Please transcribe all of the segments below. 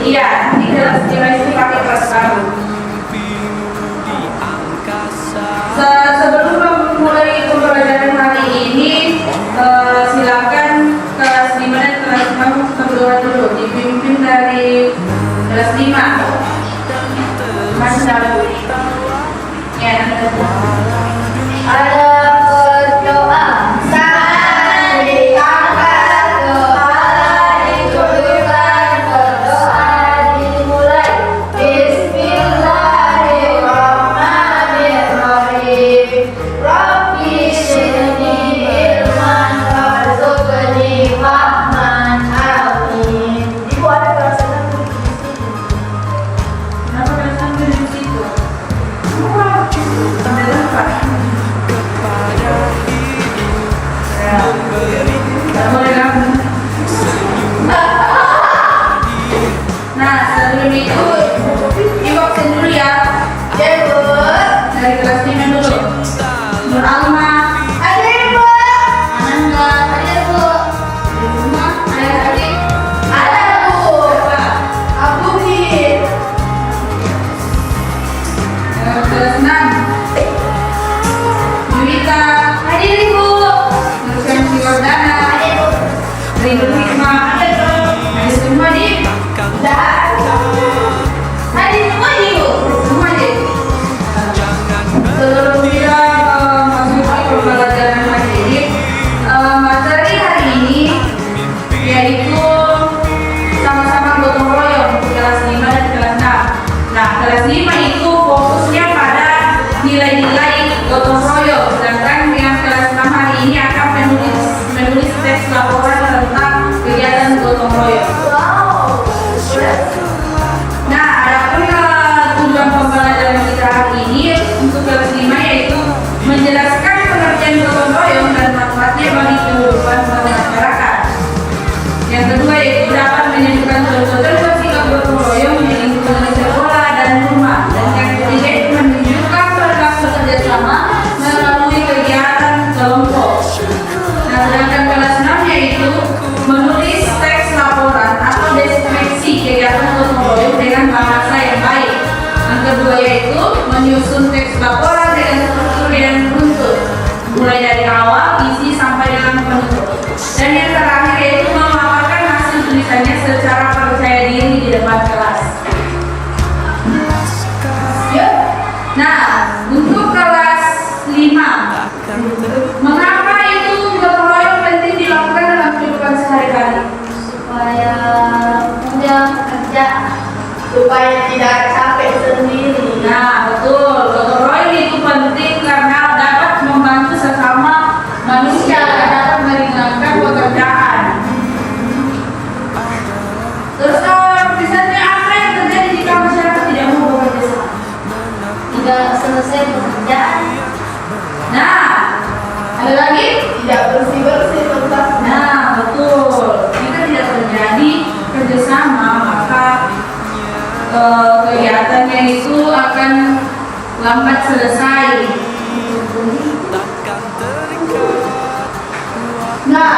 Iya, di kelas itu pakai kelas baru. Sebelum memulai pembelajaran hari ini, silakan kelas 5 dan kelas 6 kebetulan dulu dipimpin dari kelas 5. Mas Dalu. Ya, ada berdoa. Nah, sebelum itu Ibu absen dulu ya. Dari kelas 5 dulu. Nur Alma. Ada Ibu. Ananda. Ada Bu. Di rumah ada adik. Ada Bu. Abu Ki. Kelas 6. Juwita. Ada Ibu. Nursan Siwardana. Ada Bu. Rindu Hikmah. Ada semua di. Ada semua Ibu. Semua di. Sebelum kita memasuki pembelajaran hari ini, materi hari ini yaitu sama-sama gotong royong di kelas 5 dan kelas 6. Nah, kelas 5 itu fokusnya pada nilai-nilai gotong royong, sedangkan yang kelas 6 hari ini akan menulis teks laporan tentang kegiatan gotong royong. Wow. Nah, adapun tujuan pembelajaran kita hari ini untuk kelas 5 yaitu menjelaskan pengertian gotong royong dan manfaatnya bagi kehidupan masyarakat. Yang kedua yaitu dapat menunjukkan contoh-contoh sikap gotong royong di lingkungan sekolah dan rumah. Dan yang ketiga itu menunjukkan perilaku kerjasama melalui kegiatan kelompok. Nah, sedangkan kelas 6 yaitu menulis teks laporan atau deskripsi kegiatan gotong royong dengan bahasa yang baik. Yang kedua yaitu menyusun teks laporan dengan struktur yang runtut, mulai dari awal, isi sampai dengan penutup. Dan yang terakhir yaitu memaparkan hasil tulisannya secara percaya diri di depan kelas. Nah, untuk kelas 5, mengapa itu gotong royong penting dilakukan dalam kehidupan sehari-hari? Supaya mudah kerja, supaya tidak capek sendiri. Nah, betul. Gotong royong itu penting karena dapat membantu sesama manusia dan dapat meringankan pekerjaan. Terus misalnya apa yang terjadi jika masyarakat tidak mau bekerja sama? Tidak selesai pekerjaan, Nah, ada lagi? tidak bersih-bersih tempat. Nah, betul. Jika tidak terjadi kerjasama, maka kegiatannya itu akan lambat selesai. Nah,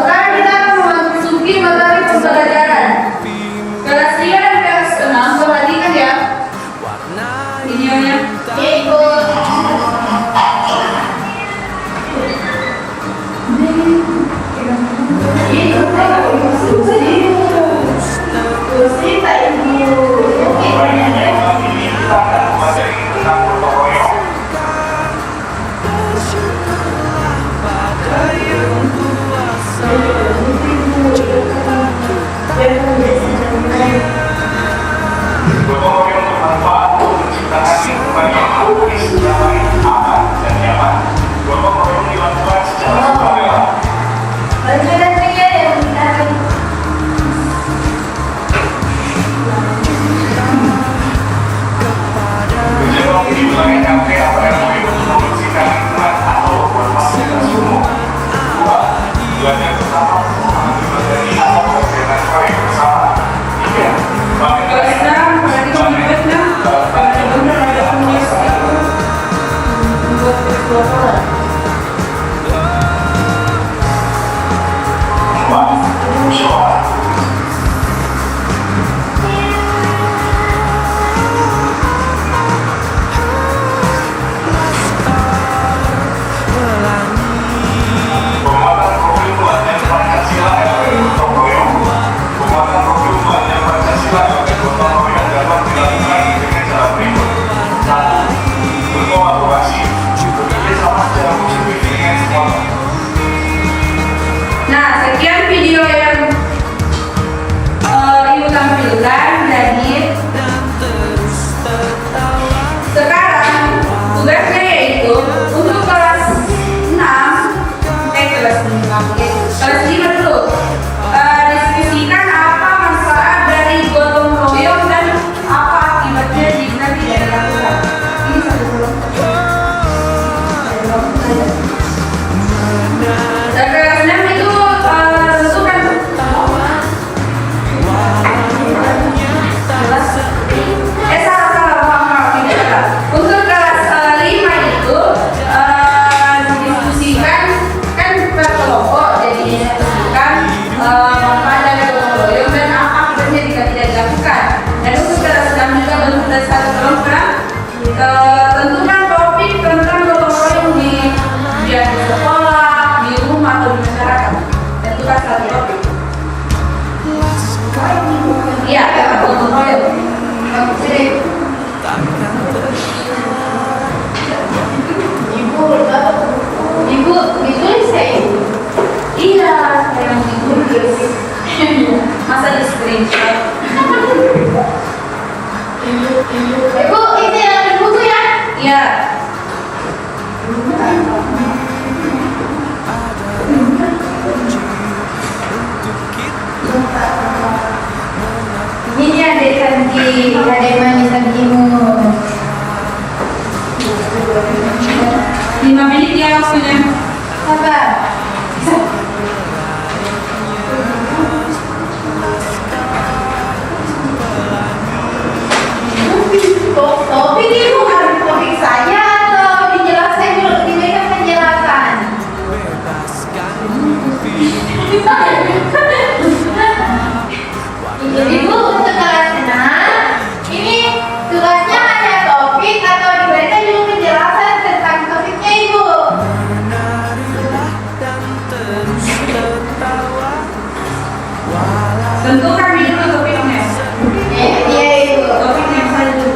sekarang kita akan memasuki materi pembelajaran. Kelas 3 dan kelas 6, perhatikan ya videonya. Ibu. Kursi Pak Ibu. Gotong royong bermanfaat untuk menciptakan lingkungan yang harmonis, damai, aman, dan nyaman. Gotong royong dilakukan secara sukarela. bulan Danit. Sekarang tugasnya yaitu untuk kelas 6 kelas 5 kelas 5 dulu diskusikan apa manfaat dari gotong royong dan apa akibatnya jika tidak dilakukan. Ini satu kelompok. Dan kelas 6 itu tentukan salah tidak salah. Untuk kelas 5 itu diskusikan kan per kelompok, jadi diskusikan manfaat dari gotong royong dan apa akibatnya jika tidak dilakukan. Dan untuk kelas 6 juga bentuk dari satu kelompok tentukan topik tentang gotong royong di sekolah, di rumah atau di masyarakat. Tentukan satu topik. Iya, gotong royong. Ibu ditulis ya ibu. Iya, yang ditulis. Masa di screenshot? Ibu ini ada buku ya? Iya. Ini adik Santi, adik manis Santimu. 5 menit ya waktunya. Sabar. Topik itu bukan topik saya atau dijelaskan dulu, diberikan penjelasan. Ibu untuk kelas 6, ini tugasnya hanya topik atau diberikan dulu penjelasan tentang topiknya ibu. Tentukan dulu topiknya. Iya ibu. Topiknya apa dulu?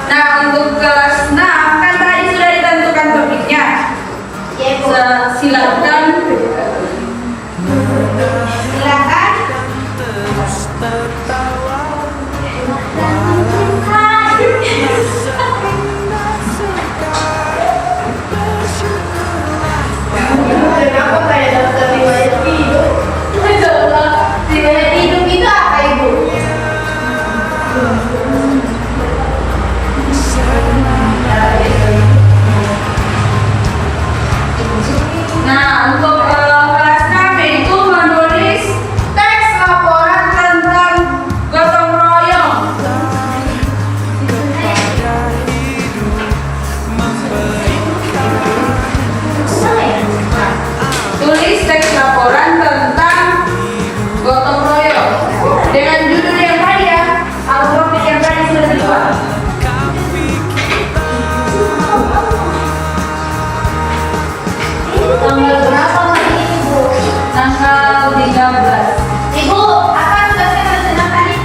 Nah, untuk kelas 6 kan tadi sudah ditentukan topiknya. Ya, Bu. Silakan. Silakan. Kenapa kayak daftar riwayat hidup? Coba, riwayat hidup itu apa, Ibu? Nah, untuk kelas 6 itu menulis teks laporan tentang gotong royong. Tulis teks laporan tentang gotong royong dengan judul yang tadi ya, atau topik yang tadi sudah dibuat. Tanggal berapa hari ini, Bu? Tanggal 13. Ibu, apa tugasnya tentang tadi?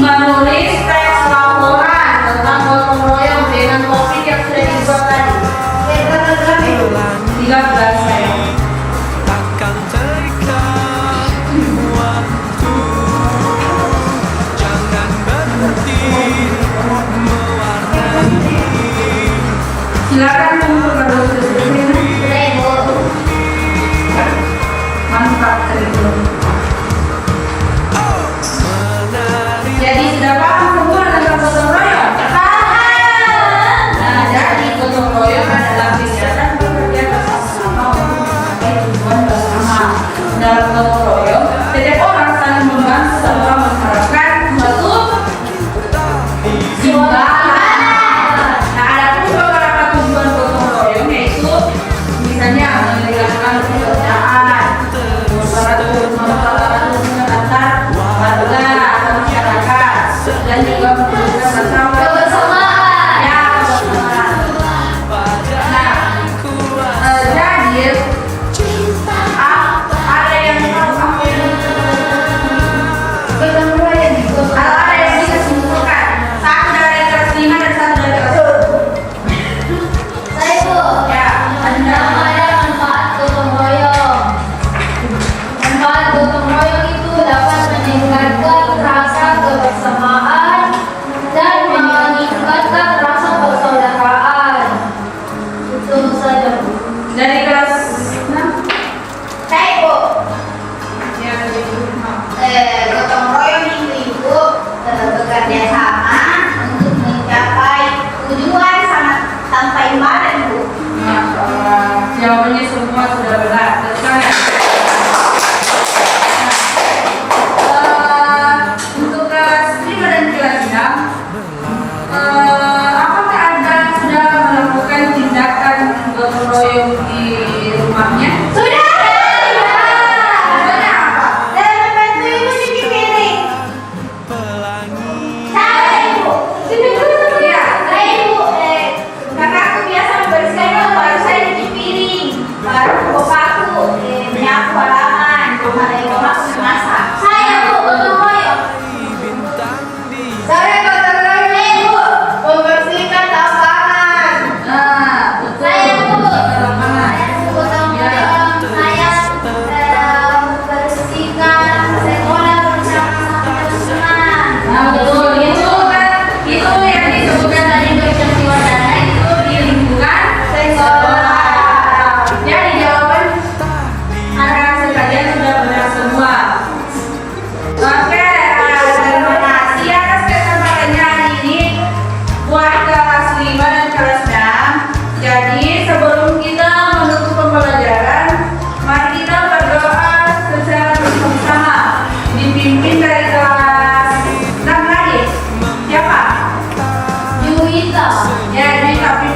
Menulis teks laporan tentang gotong royong dengan topik yang sudah dibuat tadi. Tanggal berapa, Ibu? 13 saya. Takkan terikat waktu, jangan berhenti mewarnai. Silakan untuk berdosis. Sudah, Ibu. Mantap curriculum. Jadi sudah paham semua tentang gotong royong? Paham. Nah, jadi gotong royong adalah kegiatan bekerja bersama-sama untuk mencapai tujuan bersama. Dalam gotong royong, setiap orang saling membantu serta mengharapkan suatu imbalan. Nah, ada pun beberapa tujuan gotong royong yaitu misalnya meningkatkan pekerjaan, mempererat hubungan antar warga atau masyarakat, dan juga menunjukkan rasa Kebersamaan. ya kebersamaan. Nah, jadi ada yang tahu apa yang gotong royong itu? Kalau ada yang bisa simpulkan, satu dari kelas 5 dan satu dari kelas 10. Saya, Bu. Ya, Pertama ada manfaat gotong royong. Manfaat gotong royong itu dapat meningkatkan rasa kebersamaan dan meningkatkan rasa persaudaraan. Itu saja, Bu. dari kelas 6. Saya, Bu. Ya, dari kelas 6. Gotong royong itu Ibu bekerja sama untuk mencapai tujuan sampai imbalan, Bu. Masya Allah, jawabannya semua sudah benar. Terus untuk kelas 5 dan kelas 6, apakah Anda sudah melakukan tindakan gotong royong di rumahnya? Sudah. Contohnya apa? Dan membantu Ibu cuci piring. Saya, Ibu. Iya. Saya, Ibu. Karena aku biasa membersihkan rumah, baru saya cuci piring. Baru bapakku menyapu halaman. Mamaku memasak. Saya, Bu, gotong royong. Saya gotong royong, Ibu. Membersihkan lapangan. Nah, betul. Saya, Bu. Lapangan. Saya gotong royong. Saya membersihkan sekolah bersama teman-teman. Nah, betul. Itu yang disebutkan tadi peristiwa dana itu di lingkungan sekolah. Jadi jawaban anak sekalian sudah benar semua. Oke, terima kasih atas kesempatannya hari ini buat kelas 5 dan kelas 6. Jadi sebelum kita menutup pembelajaran, mari kita berdoa secara bersama-sama dipimpin dari kelas 6 lagi. Siapa? Juwita. Ya, ini tapi